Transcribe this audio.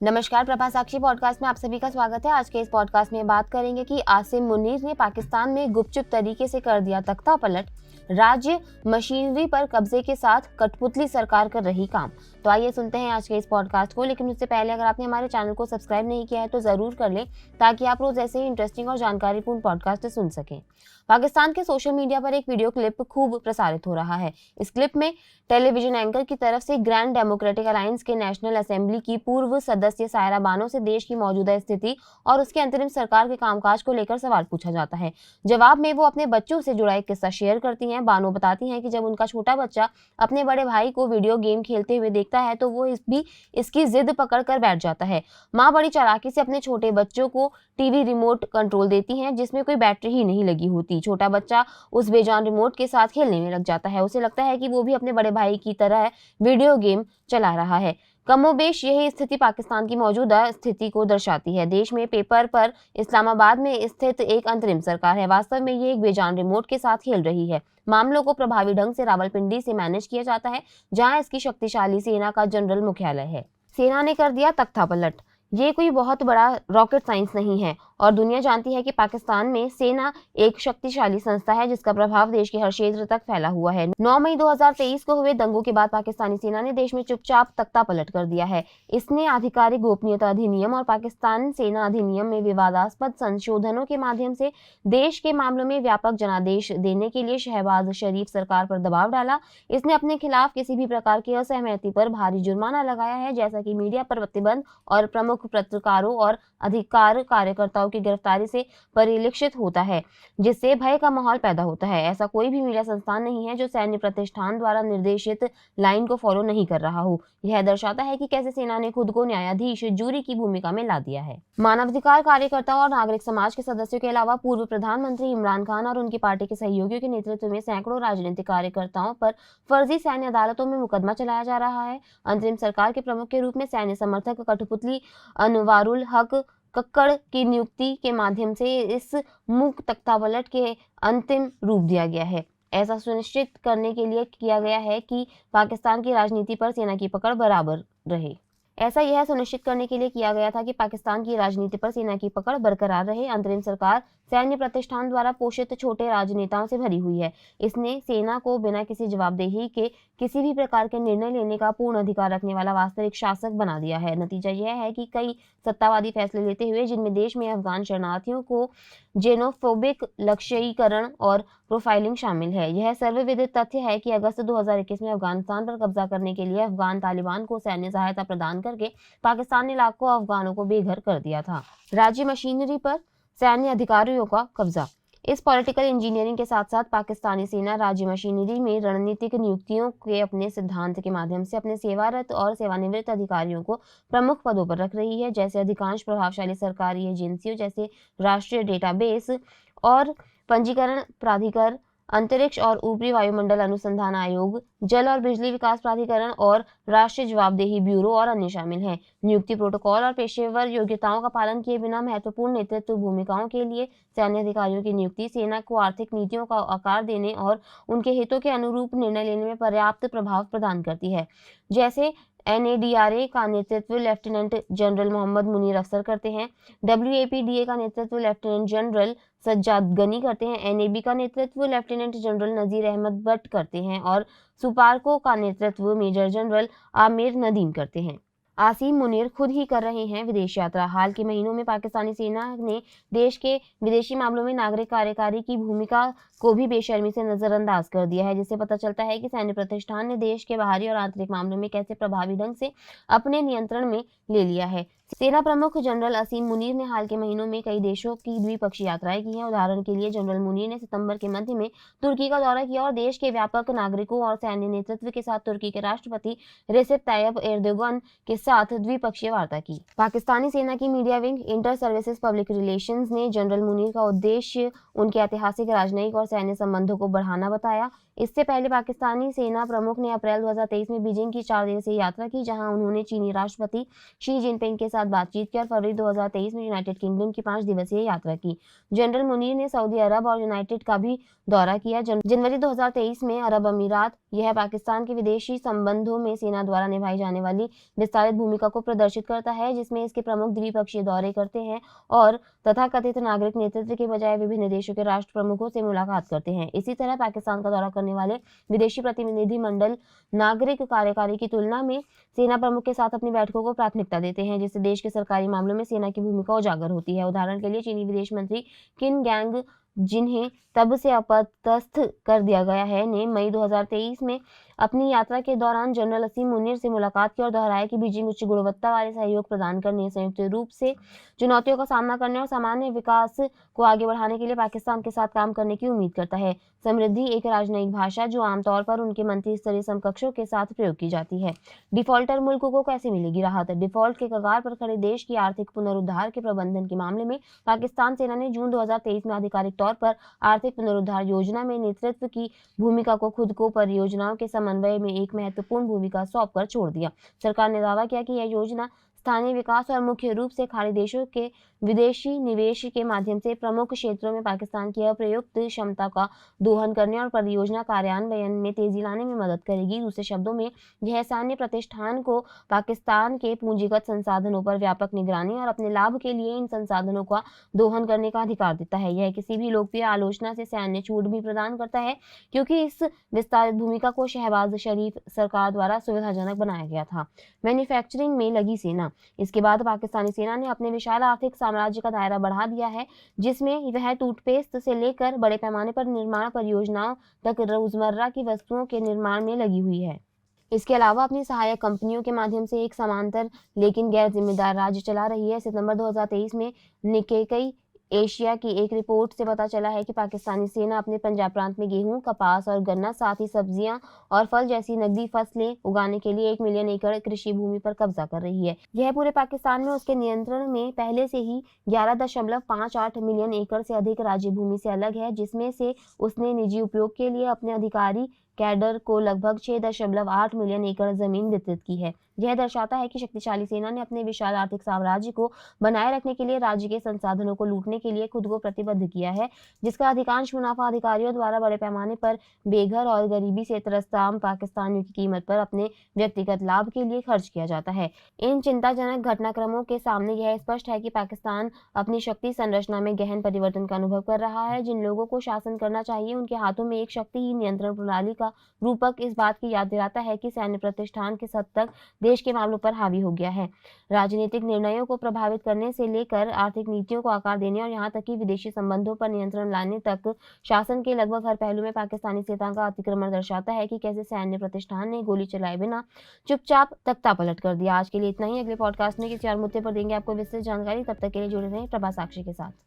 नमस्कार, प्रभा साक्षी पॉडकास्ट में आप सभी का स्वागत है। आज के इस पॉडकास्ट में बात करेंगे कि आसिम मुनीर ने पाकिस्तान में गुपचुप तरीके से कर दिया तख्ता पलट, राज्य मशीनरी पर कब्जे के साथ कठपुतली सरकार कर रही काम। तो आइए सुनते हैं आज के इस पॉडकास्ट को। लेकिन उससे पहले अगर आपने हमारे चैनल को सब्सक्राइब नहीं किया है तो जरूर कर लें, ताकि आप रोज ऐसे ही इंटरेस्टिंग और जानकारीपूर्ण पॉडकास्ट सुन सकें। पाकिस्तान के सोशल मीडिया पर एक वीडियो क्लिप खूब प्रसारित हो रहा है। इस क्लिप में टेलीविजन एंकर की तरफ से ग्रैंड डेमोक्रेटिक अलायंस के नेशनल असेंबली की पूर्व सदस्य सायरा बानो से देश की मौजूदा स्थिति और उसके अंतरिम सरकार के कामकाज को लेकर सवाल पूछा जाता है। जवाब में वो अपने बच्चों से जुड़ा एक किस्सा शेयर करती हैं। बानो बताती हैं कि जब उनका छोटा बच्चा अपने बड़े भाई को वीडियो गेम खेलते हुए देखता है तो वो इसकी जिद पकड़ कर बैठ जाता है। माँ बड़ी चालाकी से अपने छोटे बच्चों को टीवी रिमोट कंट्रोल देती हैं, जिसमें कोई बैटरी ही नहीं लगी होती। छोटा बच्चा उस बेजान रिमोट के साथ खेलने में लग जाता है। उसे लगता है कि वो भी अपने बड़े भाई की तरह वीडियो गेम चला रहा है। कमोबेश यही स्थिति पाकिस्तान की मौजूदा स्थिति को दर्शाती है। देश में पेपर पर इस्लामाबाद में स्थित एक अंतरिम सरकार है। वास्तव में ये एक बेजान रिमोट के साथ खेल रही है। मामलों को प्रभावी ढंग से रावलपिंडी से मैनेज किया जाता है, जहां इसकी शक्तिशाली सेना का जनरल मुख्यालय है। सेना ने कर दिया तख्ता पलट। ये कोई बहुत बड़ा रॉकेट साइंस नहीं है और दुनिया जानती है कि पाकिस्तान में सेना एक शक्तिशाली संस्था है, जिसका प्रभाव देश के हर क्षेत्र तक फैला हुआ है। 9 मई 2023 को हुए दंगों के बाद पाकिस्तानी सेना ने देश में चुपचाप तख्ता पलट कर दिया है। इसने आधिकारिक गोपनीयता अधिनियम और पाकिस्तान सेना अधिनियम में विवादास्पद संशोधनों के माध्यम से देश के मामलों में व्यापक जनादेश देने के लिए शहबाज शरीफ सरकार पर दबाव डाला। इसने अपने खिलाफ किसी भी प्रकार की असहमति पर भारी जुर्माना लगाया है, जैसा कि मीडिया पर प्रतिबंध और प्रमुख पत्रकारों और अधिकार कार्यकर्ताओं की गिरफ्तारी से परिलक्षित होता है, जिससे भय का माहौल पैदा होता है। ऐसा कोई भी मीडिया संस्थान नहीं है जो सैन्य प्रतिष्ठान द्वारा निर्देशित लाइन को फॉलो नहीं कर रहा हो। यह दर्शाता है कि कैसे सेना ने खुद को न्यायाधीश जूरी की भूमिका में ला दिया है। मानवाधिकार कार्यकर्ताओं और नागरिक समाज के सदस्यों के अलावा पूर्व प्रधानमंत्री इमरान खान और उनकी पार्टी के सहयोगियों के नेतृत्व में सैकड़ों राजनीतिक कार्यकर्ताओं पर फर्जी सैन्य अदालतों में मुकदमा चलाया जा रहा है। अंतरिम सरकार के प्रमुख के रूप में सैन्य समर्थक कठपुतली अनवारुल हक कक्कड़ की नियुक्ति के माध्यम से इस मूक तख्तापलट के अंतिम रूप दिया गया है। ऐसा सुनिश्चित करने के लिए किया गया है कि पाकिस्तान की राजनीति पर सेना की पकड़ बराबर रहे। ऐसा यह सुनिश्चित करने के लिए किया गया था कि पाकिस्तान की राजनीति पर सेना की पकड़ बरकरार रहे। अंतरिम सरकार सैन्य प्रतिष्ठान द्वारा पोषित छोटे राजनेताओं से भरी हुई है। इसने सेना को बिना किसी जवाबदेही के किसी भी प्रकार के निर्णय लेने का पूर्ण अधिकार रखने वाला वास्तविक शासक बना दिया है। नतीजा यह है कि कई सत्तावादी फैसले लेते हुए, जिनमें देश में अफगान शरणार्थियों को जेनोफोबिक लक्ष्यीकरण और प्रोफाइलिंग शामिल है। यह सर्वविदित तथ्य है कि अगस्त 2021 में अफगानिस्तान पर कब्जा करने के लिए अफगान तालिबान को सैन्य सहायता प्रदान करके पाकिस्तान ने लाखों अफगानों को बेघर कर दिया था। राज्य मशीनरी पर सैन्य अधिकारियों का कब्जा। इस पॉलिटिकल इंजीनियरिंग के साथ साथ पाकिस्तानी सेना राज्य मशीनरी में रणनीतिक नियुक्तियों के अपने सिद्धांत के माध्यम से अपने सेवारत और सेवानिवृत्त अधिकारियों को प्रमुख पदों पर रख रही है। जैसे अधिकांश प्रभावशाली सरकारी एजेंसियों जैसे राष्ट्रीय डेटाबेस और पंजीकरण प्राधिकरण, अंतरिक्ष और ऊपरी वायुमंडल अनुसंधान आयोग, जल और बिजली विकास प्राधिकरण और राष्ट्रीय जवाबदेही ब्यूरो और अन्य शामिल हैं। नियुक्ति प्रोटोकॉल और पेशेवर योग्यताओं का पालन किए बिना महत्वपूर्ण नेतृत्व भूमिकाओं के लिए सैन्य अधिकारियों की नियुक्ति सेना को आर्थिक नीतियों का आकार देने और उनके हितों के अनुरूप निर्णय लेने में पर्याप्त प्रभाव प्रदान करती है। जैसे NADRA का नेतृत्व लेफ्टिनेंट जनरल मोहम्मद मुनीर अफसर करते हैं, WAPDA का नेतृत्व लेफ्टिनेंट जनरल सज्जाद गनी करते हैं, NAB का नेतृत्व लेफ्टिनेंट जनरल नजीर अहमद भट्ट करते हैं और सुपारको का नेतृत्व मेजर जनरल आमिर नदीम करते हैं। आसिम मुनीर खुद ही कर रहे हैं विदेश यात्रा। हाल के महीनों में पाकिस्तानी सेना ने देश के विदेशी मामलों में नागरिक कार्यकारी की भूमिका को भी बेशर्मी से नजरअंदाज कर दिया है, जिससे पता चलता है कि सैन्य प्रतिष्ठान ने देश के बाहरी और आंतरिक मामलों में कैसे प्रभावी ढंग से अपने नियंत्रण में ले लिया है। सेना प्रमुख जनरल असीम मुनीर ने हाल के महीनों में कई देशों की द्विपक्षीय यात्राएं की हैं। उदाहरण के लिए जनरल मुनीर ने सितंबर के मध्य में तुर्की का दौरा किया और देश के व्यापक नागरिकों और सैन्य नेतृत्व के साथ तुर्की के राष्ट्रपति रेसिप ताय्यप एर्दोगन के साथ द्विपक्षीय वार्ता की। पाकिस्तानी सेना की media wing inter services public relations ने जनरल मुनीर का उद्देश्य उनके ऐतिहासिक, राजनयिक और सैन्य संबंधों को बढ़ाना बताया। इससे पहले पाकिस्तानी सेना प्रमुख ने अप्रैल 2023 में बीजिंग की 4 दिवसीय यात्रा की, जहां उन्होंने चीनी राष्ट्रपति शी जिनपिंग के साथ साथ बातचीत की और फरवरी 2023 में यूनाइटेड किंगडम की 5 दिवसीय यात्रा की। जनरल मुनीर ने सऊदी अरब और यूनाइटेड का भी दौरा किया। जनवरी 2023 में अरब अमीरात यह पाकिस्तान के विदेशी संबंधों में सेना द्वारा निभाई जाने वाली विस्तारित भूमिका को प्रदर्शित करता है, जिसमें इसके प्रमुख द्विपक्षीय दौरे करते हैं और तथाकथित नागरिक नेतृत्व के बजाय विभिन्न देशों के राष्ट्र प्रमुखों से मुलाकात करते हैं। इसी तरह पाकिस्तान का दौरा करने वाले विदेशी प्रतिनिधि मंडल नागरिक कार्यकारी की तुलना में सेना प्रमुख के साथ अपनी बैठकों को प्राथमिकता देते हैं, जिससे देश के सरकारी मामलों में सेना की भूमिका उजागर होती है। उदाहरण के लिए चीनी विदेश मंत्री किन गैंग, जिन्हें तब से अपदस्थ कर दिया गया है, ने मई 2023 में अपनी यात्रा के दौरान जनरल असीम मुनीर से मुलाकात की और दोहराया कि बीजिंग उच्च गुणवत्ता वाले सहयोग प्रदान करने, संयुक्त रूप से चुनौतियों का सामना करने और सामान्य विकास को आगे बढ़ाने के लिए पाकिस्तान के साथ काम करने की उम्मीद करता है। समृद्धि एक राजनयिक भाषा जो आमतौर पर उनके मंत्री स्तरीय समकक्षों के साथ प्रयोग की जाती है। डिफॉल्टर मुल्क को कैसे मिलेगी राहत? डिफॉल्ट के कगार पर खड़े देश की आर्थिक पुनरुद्धार के प्रबंधन के मामले में पाकिस्तान सेना ने जून 2023 में आधिकारिक तौर पर आर्थिक पुनरुद्धार योजना में नेतृत्व की भूमिका को खुद को परियोजनाओं के समन्वय में एक महत्वपूर्ण भूमिका सौंपकर छोड़ दिया। सरकार ने दावा किया कि यह योजना स्थानीय विकास और मुख्य रूप से खाड़ी देशों के विदेशी निवेश के माध्यम से प्रमुख क्षेत्रों में पाकिस्तान की अप्रयुक्त क्षमता का दोहन करने और परियोजना कार्यान्वयन में तेजी लाने में मदद करेगी। दूसरे शब्दों में, यह सैन्य प्रतिष्ठान को पाकिस्तान के पूंजीगत संसाधनों पर व्यापक निगरानी और अपने लाभ के लिए इन संसाधनों का दोहन करने का अधिकार देता है। यह किसी भी लोकप्रिय आलोचना से सैन्य छूट भी प्रदान करता है, क्योंकि इस विस्तारित भूमिका को शहबाज शरीफ सरकार द्वारा सुविधाजनक बनाया गया था। मैन्युफैक्चरिंग में लगी सेना। इसके बाद पाकिस्तानी सेना ने अपने विशाल आर्थिक साम्राज्य का दायरा बढ़ा दिया है, जिसमें वह टूथपेस्ट से लेकर बड़े पैमाने पर निर्माण परियोजनाओं तक रोजमर्रा की वस्तुओं के निर्माण में लगी हुई है। इसके अलावा अपनी सहायक कंपनियों के माध्यम से एक समांतर लेकिन गैर जिम्मेदार राज्य चला रही है। सितंबर 2023 में निक्केई एशिया की एक रिपोर्ट से पता चला है कि पाकिस्तानी सेना अपने पंजाब प्रांत में गेहूं, कपास और गन्ना, साथ ही सब्जियां और फल जैसी नकदी फसलें उगाने के लिए 1 मिलियन एकड़ कृषि भूमि पर कब्जा कर रही है। यह पूरे पाकिस्तान में उसके नियंत्रण में पहले से ही 11.58 मिलियन एकड़ से अधिक राज्य भूमि से अलग है, जिसमें से उसने निजी उपयोग के लिए अपने अधिकारी कैडर को लगभग 6.8 मिलियन एकड़ जमीन वितरित की है। यह दर्शाता है कि शक्तिशाली सेना ने अपने विशाल आर्थिक साम्राज्य को बनाए रखने के लिए राज्य के संसाधनों को लूटने के लिए खुद को प्रतिबद्ध किया है, जिसका अधिकांश मुनाफा अधिकारियों द्वारा बड़े पैमाने पर बेघर और गरीबी से त्रस्त आम पाकिस्तानियों की कीमत पर अपने व्यक्तिगत लाभ के लिए खर्च किया जाता है। इन चिंताजनक घटनाक्रमों के सामने यह स्पष्ट है कि पाकिस्तान अपनी शक्ति संरचना में गहन परिवर्तन का अनुभव कर रहा है। जिन लोगों को शासन करना चाहिए, उनके हाथों में एक शक्तिहीन नियंत्रण प्रणाली का रूपक इस बात की याद दिलाता है कि सैन्य प्रतिष्ठान किस हद तक देश के मामलों पर हावी हो गया है। राजनीतिक निर्णयों को प्रभावित करने से लेकर आर्थिक नीतियों को आकार देने और यहाँ तक कि विदेशी संबंधों पर नियंत्रण लाने तक शासन के लगभग हर पहलू में पाकिस्तानी सेना का अतिक्रमण दर्शाता है कि कैसे सैन्य प्रतिष्ठान ने गोली चलाए बिना चुपचाप तख्ता पलट कर दिया। आज के लिए इतना ही। अगले पॉडकास्ट में किसी और मुद्दे पर देंगे आपको विस्तृत जानकारी। तब तक के लिए जुड़े रहें प्रभा साक्षी के साथ।